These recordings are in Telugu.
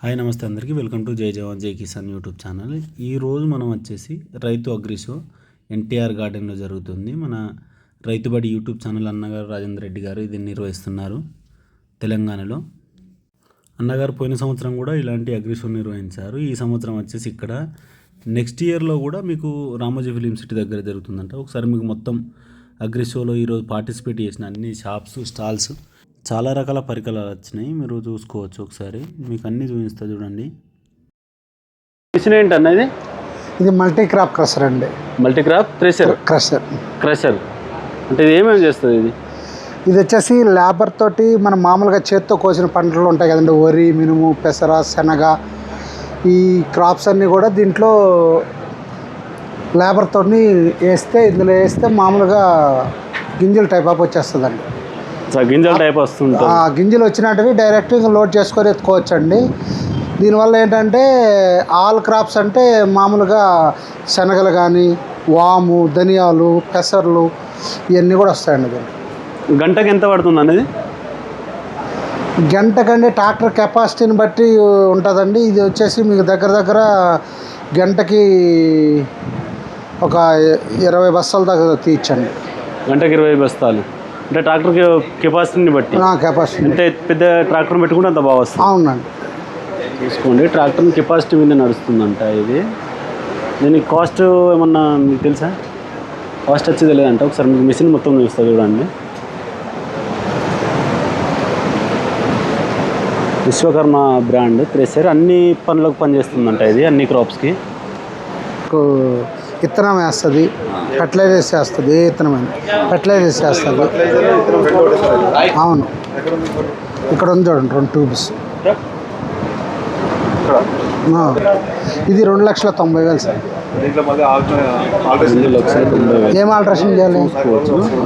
హాయ్ నమస్తే అందరికీ వెల్కమ్ టు జై జవాన్ జై కిసాన్ యూట్యూబ్ ఛానల్. ఈరోజు మనం వచ్చేసి రైతు అగ్రి షో ఎన్టీఆర్ గార్డెన్లో జరుగుతుంది. మన రైతుబడి యూట్యూబ్ ఛానల్ అన్నగారు రాజేంద్ర రెడ్డి గారు ఇది నిర్వహిస్తున్నారు తెలంగాణలో. అన్నగారు పోయిన సంవత్సరం కూడా ఇలాంటి అగ్రి షో నిర్వహించారు. ఈ సంవత్సరం వచ్చేసి ఇక్కడ నెక్స్ట్ ఇయర్లో కూడా మీకు రామోజీ ఫిలిం సిటీ దగ్గర జరుగుతుందంట. ఒకసారి మీకు మొత్తం అగ్రి షోలో ఈరోజు పార్టిసిపేట్ చేసిన అన్ని షాప్స్ స్టాల్స్ చాలా రకాల పరికరాలు వచ్చినాయి, మీరు చూసుకోవచ్చు. ఒకసారి మీకు అన్నీ చూపిస్తా చూడండి. మిషన్ ఏంటన్నా ఇది మల్టీ క్రాప్ క్రషర్ అండి. మల్టీ క్రాప్ క్రషర్ అంటే ఇది ఏమేమి చేస్తుంది? ఇది వచ్చేసి లేబర్ తోటి మనం మామూలుగా చేత్తో కోసిన పంటలు ఉంటాయి కదండి, వరి, మినుము, పెసర, శనగ, ఈ క్రాప్స్ అన్నీ కూడా దీంట్లో లేబర్తో వేస్తే ఇందులో వేస్తే మామూలుగా గింజల టైప్ ఆఫ్ వచ్చేస్తుందండి. గింజల టైప్ వస్తుంది. గింజలు వచ్చినట్టువి డైరెక్ట్ ఇంకా లోడ్ చేసుకొని ఎత్తుకోవచ్చు అండి. దీనివల్ల ఏంటంటే ఆల్ క్రాప్స్ అంటే మామూలుగా శనగలు కానీ, వాము, ధనియాలు, పెసర్లు ఇవన్నీ కూడా వస్తాయండి. దీన్ని గంటకి ఎంత పడుతుంది అనేది? గంటకండి ట్రాక్టర్ కెపాసిటీని బట్టి ఉంటుందండి. ఇది వచ్చేసి మీకు దగ్గర గంటకి ఒక 20 బస్తాల దాకా తీయచ్చండి. గంటకి 20 బస్తాలు అంటే ట్రాక్టర్ కెపాసిటీని బట్టి. కెపాసిటీ అంటే పెద్ద ట్రాక్టర్ పెట్టుకుంటే అంత బాగా వస్తుంది. అవునండి. చూసుకోండి, ట్రాక్టర్ కెపాసిటీ మీద నడుస్తుందంట ఇది. దీనికి కాస్ట్ ఏమన్నా మీకు తెలుసా? కాస్ట్ వచ్చి తెలియదంట. ఒకసారి మీకు మిషన్ మొత్తం చూస్తా చూడండి. విశ్వకర్మ బ్రాండ్ థ్రెషర్ అన్ని పనులకు పనిచేస్తుందంట ఇది, అన్ని క్రాప్స్కి. విత్తనం వేస్తుంది, ఫర్టిలైజర్స్ చేస్తుంది. ఏ విత్తనమైనా ఫర్టిలైజర్స్ చేస్తుంది. అవును, ఇక్కడ ఉంది చూడండి 2 ట్యూబ్స్. ఇది 2,90,000 సార్. ఏం ఆల్ట్రేషన్ చేయాలి?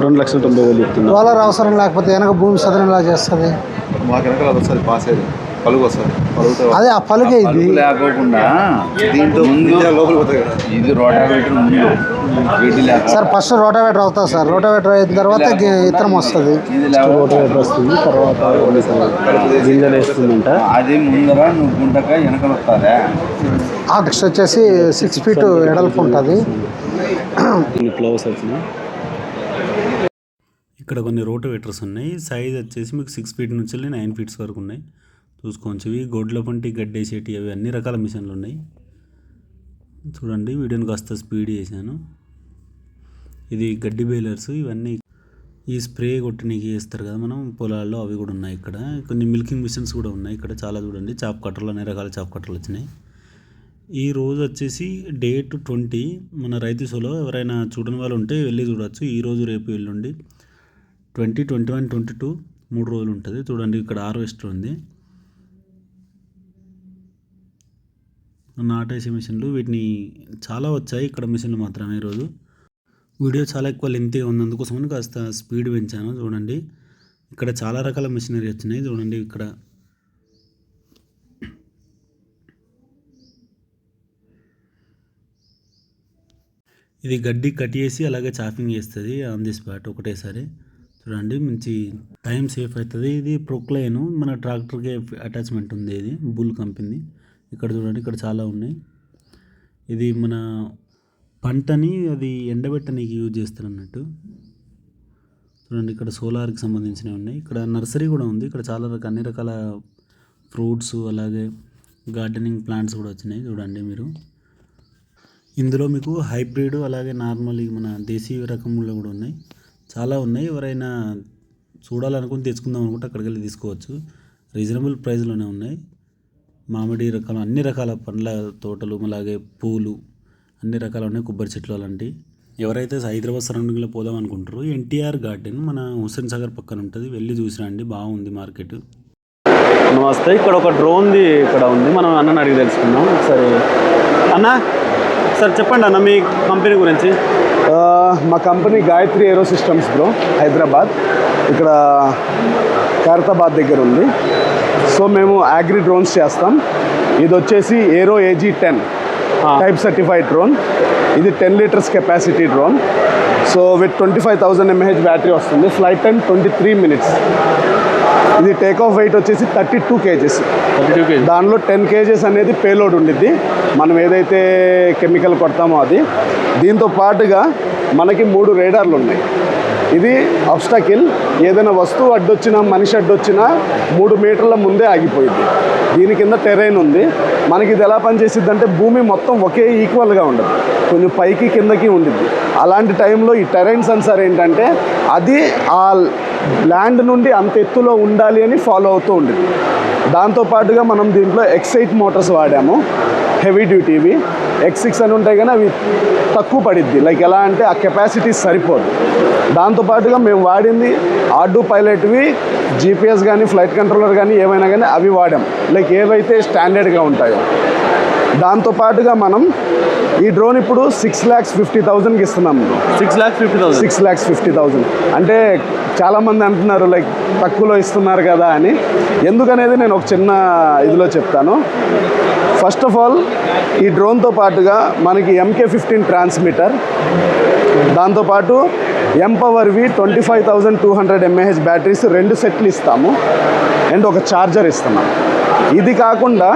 2,90,000 రోలర్ అవసరం లేకపోతే వెనక భూమి సదరంలా చేస్తుంది. అదే ఆ పలుగే ఇది లేకోకుండా దీంట్లో ఇది రోటావేటర్ సార్. ఫస్ట్ రోటావేటర్ అవుతుంది సార్. రోటావేటర్ అయిన తర్వాత ఇత్తనం వస్తుంది. రోటావేటర్ వస్తుంది, తర్వాత గింజలు వేస్తుందంట. అది ముందర నువ్వు గుంటక వెనకలు వస్తుందా. నెక్స్ట్ వచ్చేసి 6 ఫీట్ ఎడల్పు ఉంటుంది. ఫ్లవర్స్ వచ్చినాయి. ఇక్కడ కొన్ని రోటోవేటర్స్ ఉన్నాయి. సైజ్ వచ్చేసి మీకు 6 ఫీట్ నుంచి 9 ఫీట్స్ వరకు ఉన్నాయి. చూసుకోవచ్చు. ఇవి గొడ్ల పంటి గడ్డేసేటి అవి అన్ని రకాల మిషన్లు ఉన్నాయి. చూడండి, వీడియోని కాస్త స్పీడ్ చేశాను. ఇది గడ్డి బేలర్స్. ఇవన్నీ ఈ స్ప్రే కొట్టడానికి వేస్తారు కదా మనం పొలాల్లో, అవి కూడా ఉన్నాయి. ఇక్కడ కొన్ని మిల్కింగ్ మిషన్స్ కూడా ఉన్నాయి. ఇక్కడ చాలా చూడండి, చాప్ కట్టర్లు, అన్ని రకాల చాప్ కట్టర్లు వచ్చినాయి. ఈ రోజు వచ్చేసి డేట్ 20 మన రైతు షోలో. ఎవరైనా చూడని వాళ్ళు ఉంటే వెళ్ళి చూడవచ్చు. ఈరోజు రేపు ఎల్లుండి 20, 21, 22 3 రోజులు ఉంటుంది. చూడండి, ఇక్కడ హార్వెస్టర్ ఉంది, నాటేసే మిషన్లు. వీటిని చాలా వచ్చాయి ఇక్కడ మిషన్లు మాత్రమే. ఈరోజు వీడియో చాలా ఎక్కువ లెంతీగా ఉంది, అందుకోసమని కాస్త స్పీడ్ పెంచాను. చూడండి, ఇక్కడ చాలా రకాల మిషనరీ వచ్చినాయి. చూడండి, ఇక్కడ ఇది గడ్డి కట్ చేసి అలాగే చాఫింగ్ చేస్తుంది ఆన్ ది స్పాట్ ఒకటేసారి. చూడండి, మంచి టైం సేఫ్ అవుతుంది. ఇది ప్రొక్లైన్, మన ట్రాక్టర్కి అటాచ్మెంట్ ఉంది. ఇది బుల్ కంపెనీ. ఇక్కడ చూడండి, ఇక్కడ చాలా ఉన్నాయి. ఇది మన పంటని అది ఎండబెట్టడానికి యూజ్ చేస్తారు అన్నట్టు. చూడండి, ఇక్కడ సోలార్కి సంబంధించినవి ఉన్నాయి. ఇక్కడ నర్సరీ కూడా ఉంది. ఇక్కడ చాలా అన్ని రకాల ఫ్రూట్స్ అలాగే గార్డెనింగ్ ప్లాంట్స్ కూడా వచ్చినాయి. చూడండి మీరు, ఇందులో మీకు హైబ్రిడ్ అలాగే నార్మల్ మన దేశీయ రకములు కూడా ఉన్నాయి. చాలా ఉన్నాయి. ఎవరైనా చూడాలనుకుని తెచ్చుకుందాం అనుకుంటే అక్కడికి వెళ్ళి తీసుకోవచ్చు. రీజనబుల్ ప్రైస్లోనే ఉన్నాయి. మామిడి రకాలు, అన్ని రకాల పండ్ల తోటలు, అలాగే పూలు, అన్ని రకాలు ఉన్నాయి. కొబ్బరి చెట్లు అలాంటివి. ఎవరైతే హైదరాబాద్ సరౌండింగ్లో పోదాం అనుకుంటారో ఎన్టీఆర్ గార్డెన్ మన హుస్సేన్ సాగర్ పక్కన ఉంటుంది, వెళ్ళి చూసిరండి, బాగుంది మార్కెట్. నమస్తే. ఇక్కడ ఒక డ్రోన్ది ఇక్కడ ఉంది, మనం అన్నని అడిగి తెలుసుకుందాం. ఒకసారి అన్న, సార్ చెప్పండి అన్న మీ కంపెనీ గురించి. మా కంపెనీ గాయత్రి ఏరో సిస్టమ్స్ బ్రో, హైదరాబాద్, ఇక్కడ ఖైరతాబాద్ దగ్గర ఉంది. సో మేము అగ్రి డ్రోన్స్ చేస్తాం. ఇది వచ్చేసి ఏరో AG10 టైప్ సర్టిఫైడ్ డ్రోన్. ఇది 10 liters capacity drone. So with 25,000 mAh battery వస్తుంది. Flight time 23 minutes. ఇది టేక్ ఆఫ్ వెయిట్ వచ్చేసి 32 కేజెస్. 32 kg. దానిలో 10 కేజెస్ అనేది పేలోడ్ ఉండిద్ది, మనం ఏదైతే కెమికల్ కొడతామో అది. దీంతో పాటుగా మనకి 3 రేడార్లు ఉన్నాయి. ఇది ఆబ్స్టాకిల్, ఏదైనా వస్తువు అడ్డొచ్చినా మనిషి అడ్డొచ్చినా 3 మీటర్ల ముందే ఆగిపోయింది. దీని కింద టెరైన్ ఉంది. మనకి ఇది ఎలా పనిచేసిద్ది అంటే భూమి మొత్తం ఒకే ఈక్వల్గా ఉండదు, కొంచెం పైకి కిందకి ఉండిద్ది. అలాంటి టైంలో ఈ టెరైన్ సెన్సార్ ఏంటంటే అది ఆ ల్యాండ్ నుండి అంత ఎత్తులో ఉండాలి అని ఫాలో అవుతూ ఉండేది. దాంతోపాటుగా మనం దీంట్లో X8 మోటార్స్ వాడాము, హెవీ డ్యూటీవి. X6 అని ఉంటాయి కానీ అవి తక్కువ పడిద్ది, లైక్ ఎలా అంటే ఆ కెపాసిటీ సరిపోదు. దాంతోపాటుగా మేము వాడింది ఆర్డూ పైలట్వి, GPS కానీ ఫ్లైట్ కంట్రోలర్ కానీ ఏమైనా కానీ అవి వాడాం, లైక్ ఏవైతే స్టాండర్డ్గా ఉంటాయో. దాంతోపాటుగా మనం ఈ డ్రోన్ ఇప్పుడు 6,50,000కి ఇస్తున్నాం. 6,50,000. 6,50,000 అంటే చాలామంది అంటున్నారు లైక్ తక్కువలో ఇస్తున్నారు కదా అని. ఎందుకనేది నేను ఒక చిన్న ఇదిలో చెప్తాను. ఫస్ట్ ఆఫ్ ఆల్ ఈ డ్రోన్తో పాటుగా మనకి MK15 ట్రాన్స్మిటర్, దాంతోపాటు ఎంపవర్వి 25,200 mAh బ్యాటరీస్ 2 సెట్లు ఇస్తాము అండ్ ఒక ఛార్జర్ ఇస్తున్నాం. ఇది కాకుండా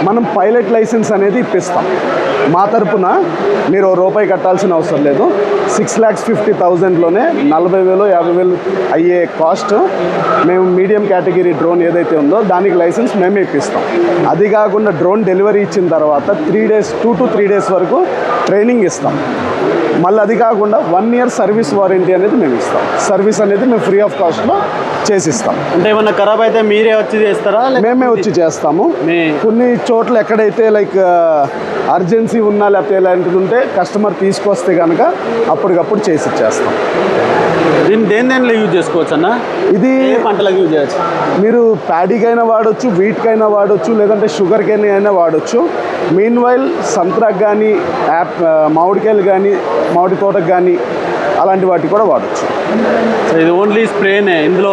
మనం పైలట్ లైసెన్స్ అనేది ఇప్పిస్తాం. మా తరపున మీరు రూపాయి కట్టాల్సిన అవసరం లేదు. 6,50,000లోనే 40,000 50,000 అయ్యే కాస్ట్ మేము మీడియం కేటగిరీ డ్రోన్ ఏదైతే ఉందో దానికి లైసెన్స్ మేమే ఇప్పిస్తాం. అది కాకుండా డ్రోన్ డెలివరీ ఇచ్చిన తర్వాత 3 days 2 to 3 days వరకు ట్రైనింగ్ ఇస్తాం. మళ్ళీ అది కాకుండా 1 year సర్వీస్ వారంటీ అనేది మేము ఇస్తాం. సర్వీస్ అనేది మేము ఫ్రీ ఆఫ్ కాస్ట్లో చేసిస్తాం. అంటే ఏమన్నా ఖరాబ్ అయితే మీరే వచ్చి చేస్తారా? మేమే వచ్చి చేస్తాము. కొన్ని చోట్ల ఎక్కడైతే లైక్ అర్జెన్సీ ఉన్నా లేకపోతే ఇలాంటిది ఉంటే కస్టమర్ తీసుకొస్తే కనుక అప్పటికప్పుడు చేసి ఇచ్చేస్తాం. దీన్ని దేనిలో యూజ్ చేసుకోవచ్చు అన్న? ఇది ఏ పంటలకు యూజ్ చేయొచ్చు? మీరు ప్యాడీకైనా వాడచ్చు, వీట్కైనా వాడచ్చు, లేదంటే షుగర్కైనా అయినా వాడచ్చు. మీన్ వైల్ సంత్రాకు కానీ మామిడికాయలు కానీ మామిడి తోటకు కానీ అలాంటి వాటికి కూడా వాడచ్చు. సో ఇది ఓన్లీ స్ప్రేనే, ఇందులో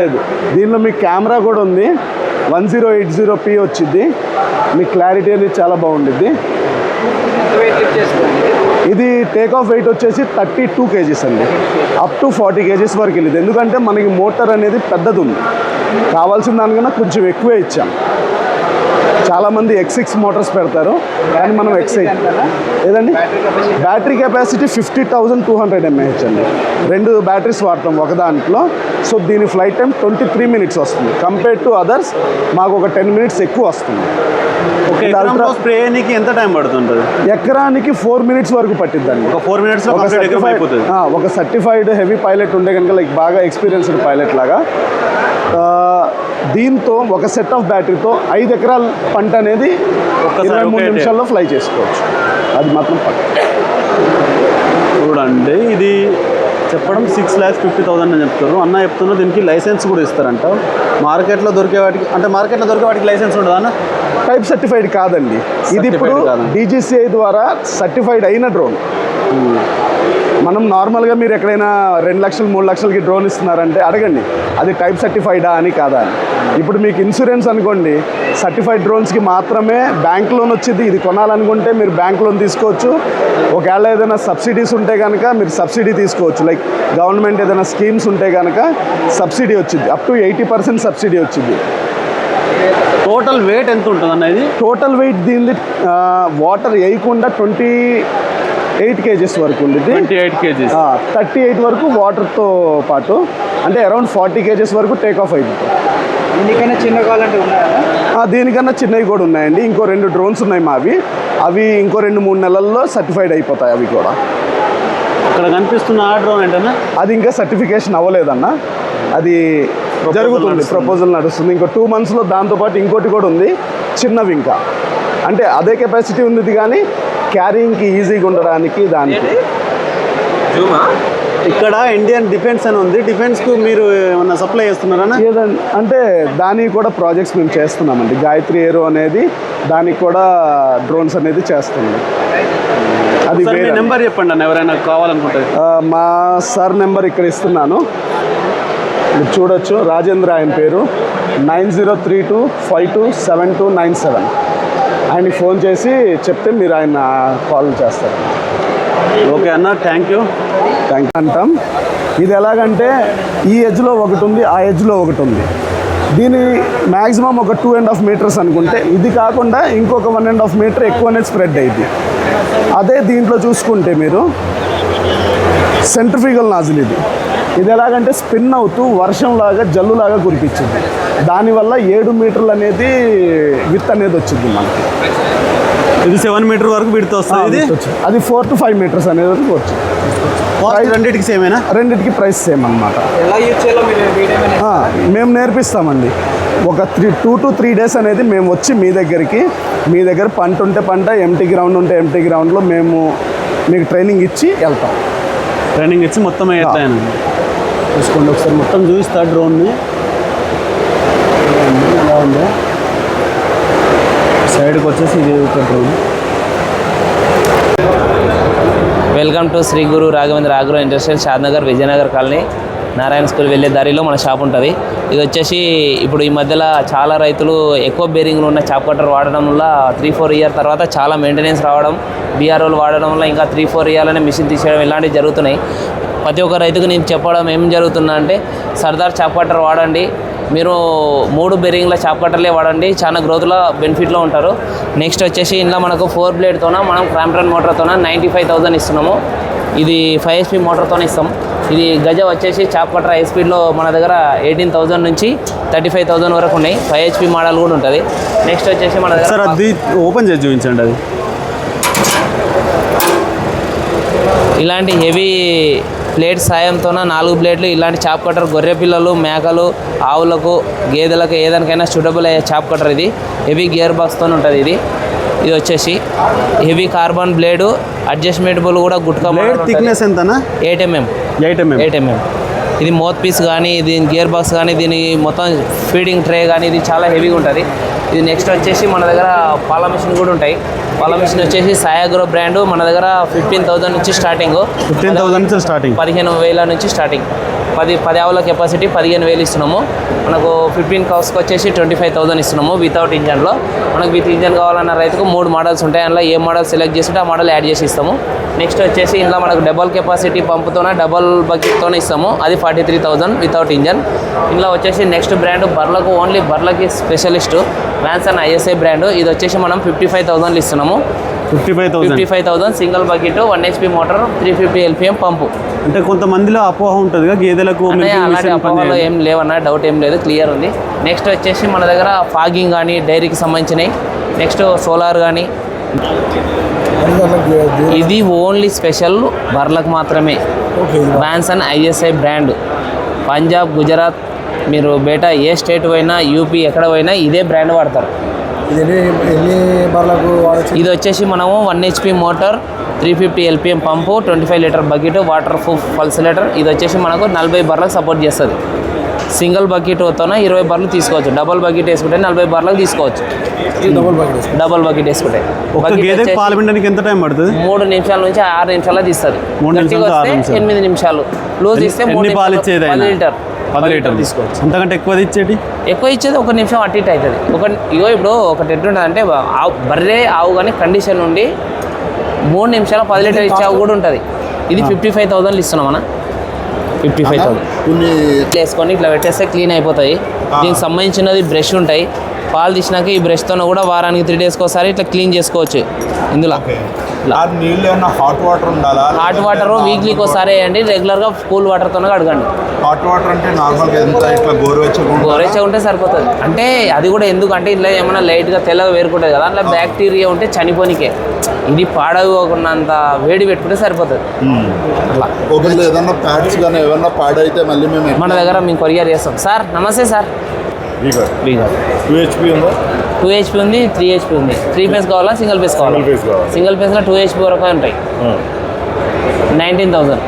లేదు. దీనిలో మీకు కెమెరా కూడా ఉంది, 1080p వచ్చింది. మీ క్లారిటీ అనేది చాలా బాగుండిద్ది. ఇది టేక్ ఆఫ్ వెయిట్ వచ్చేసి 32 కేజీస్ అండి, అప్ టు 40 కేజీస్ వరకు వెళ్ళింది. ఎందుకంటే మనకి మోటార్ అనేది పెద్దది ఉంది, కావాల్సిన దానికన్నా కొంచెం ఎక్కువే ఇచ్చాం. చాలామంది X6 మోటార్స్ పెడతారు కానీ మనం X8 ఏదండి. బ్యాటరీ కెపాసిటీ 50,200 mAh అండి. 2 బ్యాటరీస్ వాడతాం ఒక దాంట్లో. సో దీని ఫ్లైట్ టైం 23 minutes వస్తుంది. కంపేర్ టు అదర్స్ మాకు ఒక 10 minutes ఎక్కువ వస్తుంది. స్ప్రేకి ఎంత టైం పడుతుంటుంది? ఎకరానికి 4 minutes వరకు పట్టిద్దండి. ఒక 4 minutes ఒక సర్టిఫైడ్ హెవీ పైలట్ ఉంటే కనుక లైక్ బాగా ఎక్స్పీరియన్స్డ్ పైలట్ లాగా దీంతో ఒక సెట్ ఆఫ్ బ్యాటరీతో 5 ఎకరాల పంట అనేది 23 నిమిషాల్లో ఫ్లై చేసుకోవచ్చు. అది మాత్రం చూడండి, ఇది చెప్పడం 6,50,000 అని చెప్తారు. అన్న చెప్తున్నారు దీనికి లైసెన్స్ కూడా ఇస్తారంట. మార్కెట్లో దొరికే వాటికి లైసెన్స్ ఉండదా అన్న? టైప్ సర్టిఫైడ్ కాదండి. ఇది ఇప్పుడు DGCI ద్వారా సర్టిఫైడ్ అయిన డ్రోన్. మనం నార్మల్గా మీరు ఎక్కడైనా 2 లక్షలు 3 లక్షలకి డ్రోన్ ఇస్తున్నారంటే అడగండి అది టైప్ సర్టిఫైడా అని కాదా అని. ఇప్పుడు మీకు ఇన్సూరెన్స్ అనుకోండి, సర్టిఫైడ్ డ్రోన్స్కి మాత్రమే బ్యాంక్ లోన్ వచ్చింది. ఇది కొనాలనుకుంటే మీరు బ్యాంక్ లోన్ తీసుకోవచ్చు. ఒకవేళ ఏదైనా సబ్సిడీస్ ఉంటే కనుక మీరు సబ్సిడీ తీసుకోవచ్చు. లైక్ గవర్నమెంట్ ఏదైనా స్కీమ్స్ ఉంటే కనుక సబ్సిడీ వచ్చింది, అప్ టు 80% సబ్సిడీ వచ్చింది. టోటల్ వెయిట్ ఎంత ఉంటుంది అన్న ఇది? టోటల్ వెయిట్ దీనిది వాటర్ వేయకుండా 28 కేజెస్ వరకు ఉంది. 28 కేజీస్, 38 వరకు వాటర్తో పాటు, అంటే అరౌండ్ 40 కేజెస్ వరకు టేక్ ఆఫ్ అవుతుంది. దీనికైనా చిన్న కావాలంటే ఉన్నాయా? దీనికన్నా చిన్నవి కూడా ఉన్నాయండి. ఇంకో 2 డ్రోన్స్ ఉన్నాయి మావి. అవి ఇంకో 2-3 నెలల్లో సర్టిఫైడ్ అయిపోతాయి. అవి కూడా ఇక్కడ కనిపిస్తున్న ఆ డ్రోన్ ఏంటన్నా? అది ఇంకా సర్టిఫికేషన్ అవ్వలేదన్న, అది జరుగుతుంది, ప్రపోజల్ నడుస్తుంది. ఇంకో 2 monthsలో దాంతోపాటు ఇంకోటి కూడా ఉంది చిన్నవి. ఇంకా అంటే అదే కెపాసిటీ ఉంది కానీ క్యారింగ్కి ఈజీగా ఉండడానికి దానికి. ఇక్కడ ఇండియన్ డిఫెన్స్ అని ఉంది. డిఫెన్స్కు మీరు ఏమన్నా సప్లై చేస్తున్నారా? అంటే దానికి కూడా ప్రాజెక్ట్స్ మేము చేస్తున్నామండి. గాయత్రి ఏరో అనేది దానికి కూడా డ్రోన్స్ అనేది చేస్తున్నాం. అది నెంబర్ చెప్పండి అన్న, ఎవరైనా కావాలనుకుంటే. మా సార్ నెంబర్ ఇక్కడ ఇస్తున్నాను, మీరు చూడొచ్చు. రాజేంద్ర ఆయన పేరు, 9032527297. ఆయనకి ఫోన్ చేసి చెప్తే మీరు ఆయన కాల్ చేస్తారు. ఓకే అన్న, థ్యాంక్ యూ అంటాం. ఇది ఎలాగంటే ఈ ఎడ్జ్లో ఒకటి ఉంది, ఆ ఎడ్జ్లో ఒకటి ఉంది. దీని మ్యాక్సిమం ఒక 2.5 మీటర్స్ అనుకుంటే, ఇది కాకుండా ఇంకొక 1.5 మీటర్ ఎక్కువనే స్ప్రెడ్ అయింది. అదే దీంట్లో చూసుకుంటే మీరు సెంట్రిఫ్యూగల్ నాజిల్ ఇది ఎలాగంటే స్పిన్ అవుతూ వర్షంలాగా జల్లులాగా కురిపించింది. దానివల్ల 7 మీటర్లు అనేది విత్ అనేది వచ్చింది మనకి. ఇది 7 మీటర్ వరకు విడ్త్ వస్తుంది. అది 4 to 5 మీటర్స్ అనేది వచ్చింది. రెండింటికి సేమేనా? రెండింటికి ప్రైస్ సేమ్ అనమాట. మేము నేర్పిస్తామండి. ఒక 2 to 3 డేస్ అనేది మేము వచ్చి మీ దగ్గర పంట ఉంటే పంట, ఎంటీ గ్రౌండ్ ఉంటే ఎంటీ గ్రౌండ్లో మేము మీకు ట్రైనింగ్ ఇచ్చి వెళ్తాం. ట్రైనింగ్ ఇచ్చి మొత్తం ఎట్లయినా చూసుకోండి ఒకసారి మొత్తం చూపిస్తా డ్రోన్ని ఎలా ఉందో. సైడ్కి వచ్చేసి ఇది ఒక drone. Welcome to Shri Guru Raghavendra agro industrial, Shadnagar, Vijayanagar colony, Narayana school వెళ్ళే దారిలో మన షాప్ ఉంటుంది. ఇది వచ్చేసి ఇప్పుడు ఈ మధ్యలో చాలా రైతులు ఎక్కువ బేరింగ్లు ఉన్న చాప్ కట్టర్ వాడడం వల్ల 3-4 ఇయర్ తర్వాత చాలా మెయింటెనెన్స్ రావడం, బీఆర్ఓలు వాడడం వల్ల ఇంకా 3-4 ఇయర్లనే మిషన్ తీసేయడం ఇలాంటివి జరుగుతున్నాయి. ప్రతి ఒక్క రైతుకు నేను చెప్పడం ఏం జరుగుతుందా అంటే, సర్దార్ చాప్ కట్టర్ వాడండి, మీరు 3 బేరింగ్ల చాప్ కట్టర్లే వాడండి, చాలా గ్రోత్లో బెనిఫిట్లో ఉంటారు. నెక్స్ట్ వచ్చేసి ఇందులో మనకు 4 బ్లేడ్తోన మనం క్రాంప్టన్ మోటార్తోన 95,000 ఇస్తున్నాము. ఇది 5 HP మోటార్తో ఇస్తాం. ఇది గజ వచ్చేసి చాప్ కట్టర్ హై స్పీడ్లో మన దగ్గర 18,000 నుంచి 35,000 వరకు ఉన్నాయి. 5 HP మోడల్ కూడా ఉంటుంది. నెక్స్ట్ వచ్చేసి మన దగ్గర సార్ అది ఓపెన్ చేసి చూపించండి. అది ఇలాంటి హెవీ ప్లేట్ సాయంతోన 4 బ్లేడ్లు ఇలాంటి చాప్ కట్టర్ గొర్రె పిల్లలు, మేకలు, ఆవులకు, గేదెలకు ఏదానికైనా సూటబుల్ అయ్యే చాప్ కట్టర్. ఇది హెవీ గేర్ బాక్స్తో ఉంటుంది. ఇది వచ్చేసి హెవీ కార్బన్ బ్లేడు, అడ్జస్ట్మెంటబుల్ కూడా గుట్కా. థిక్నెస్ ఎంతనా? 8 mm. ఇది మౌత్ పీస్ కానీ, దీని గేర్ బాక్స్ కానీ, దీని మొత్తం ఫీడింగ్ ట్రే కానీ ఇది చాలా హెవీగా ఉంటుంది. ఇది నెక్స్ట్ వచ్చేసి మన దగ్గర పాల మిషన్ కూడా ఉంటాయి. పాల మిషన్ వచ్చేసి సాయాగ్రో బ్రాండ్ మన దగ్గర 15,000 నుంచి స్టార్టింగ్. 15,000 నుంచి స్టార్టింగ్. 10 ఆవుల కెపాసిటీ 15,000 ఇస్తున్నాము. మనకు 15 కౌస్కి వచ్చేసి 25,000 ఇస్తున్నాము వితౌట్ ఇంజన్లో. మనకు విత్ ఇంజన్ కావాలన్న రైతుకు 3 మోడల్స్ ఉంటాయి. అందులో ఏ మోడల్ సెలెక్ట్ చేసుకుంటే ఆ మోడల్ యాడ్ చేసి ఇస్తాము. నెక్స్ట్ వచ్చేసి ఇందులో మనకు డబల్ కెపాసిటీ పంపుతోనే డబల్ బకెట్తోనే ఇస్తాము. అది 43,000 వితౌట్ ఇంజన్. ఇందులో వచ్చేసి నెక్స్ట్ బ్రాండ్ బర్లకు, ఓన్లీ బర్లకి స్పెషలిస్ట్ వ్యాన్సన్ ISI బ్రాండ్. ఇది వచ్చేసి మనం 55,000 ఇస్తున్నాము. 55,000 single bucket, 1 HP motor, 350 LPM పంపు. అంటే కొంతమందిలో అపోహ ఉంటుంది గేదెలకు. అలాంటి అపోహలో ఏం లేవన్నా, డౌట్ ఏం లేదు, క్లియర్ ఉంది. నెక్స్ట్ వచ్చేసి మన దగ్గర ఫాగింగ్ కానీ డైరీకి సంబంధించినవి. నెక్స్ట్ సోలార్ కానీ. ఇది ఓన్లీ స్పెషల్ బర్లకు మాత్రమే. వ్యాన్సన్ ISI బ్రాండ్. పంజాబ్, గుజరాత్, మీరు బేటా ఏ స్టేట్ పోయినా, యూపీ ఎక్కడ పోయినా ఇదే బ్రాండ్ వాడతారు. ఇది వచ్చేసి మనము 1 HP మోటార్, 350 LPM పంపు, 25 లీటర్ బకెట్, వాటర్ ప్రూఫ్ ఫల్సిలేటర్. ఇది వచ్చేసి మనకు 40 బర్లకు సపోర్ట్ చేస్తుంది. సింగిల్ బకెట్తోన 20 బర్లు తీసుకోవచ్చు. డబుల్ బకెట్ వేసుకుంటే 40 బర్లకు తీసుకోవచ్చు. డబుల్ బకెట్ వేసుకుంటే పాలు పిండడానికి ఎంత టైం పడుతుంది? 3 నిమిషాల నుంచి 6 నిమిషాల్లో తీస్తుంది. 8 నిమిషాలు. లూజ్ ఇస్తే 10 లీటర్ తీసుకోవచ్చు. అంతకంటే ఎక్కువ ఇచ్చేది 1 నిమిషం అటు ఇటు అవుతుంది. ఇప్పుడు ఒకటి ఎట్లుంటుంది అంటే, బర్రె ఆవు కానీ కండిషన్ నుండి 3 నిమిషాలు 10 లీటర్ ఇచ్చే ఆవు కూడా ఉంటుంది. ఇది 55,000 ఇస్తున్నాం అన్న. 55,000 వేసుకొని ఇట్లా పెట్టేస్తే క్లీన్ అయిపోతాయి. దీనికి సంబంధించినది బ్రష్ ఉంటాయి. పాలు తీసినాక ఈ బ్రష్తో కూడా వారానికి 3 డేస్కి ఒకసారి ఇట్లా క్లీన్ చేసుకోవచ్చు. ఇందులో నీళ్ళు ఏమన్నా హాట్ వాటర్ ఉండాలా? హాట్ వాటర్ వీక్లీకి ఒకసారి వేయండి. రెగ్యులర్గా కూల్ వాటర్తో అడగండి. హాట్ వాటర్ అంటే నార్మల్గా ఎంత ఇట్లా గోరెచ్చగా ఉంటే సరిపోతుంది. అంటే అది కూడా ఎందుకంటే ఇట్లా ఏమైనా లైట్గా తెల్లగా వేరుకుంటుంది కదా, అట్లా బ్యాక్టీరియా ఉంటే చనిపోనికే. ఇది పాడవకున్నంత వేడి పెట్టుకుంటే సరిపోతుంది. అట్లా ఏదన్నా ప్యాడ్స్ కానీ ఏమన్నా పాడైతే మళ్ళీ మన దగ్గర మేము కొరియర్ చేస్తాం. సార్ నమస్తే సార్. 2 HP ఉందా? 2 HP ఉంది, 3 HP ఉంది. 3 ఫేస్ కావాలా, సింగిల్ ఫేస్ కావాలా? సింగిల్ ఫేస్లో 2 HP వరకు ఉంటాయి. 19,000.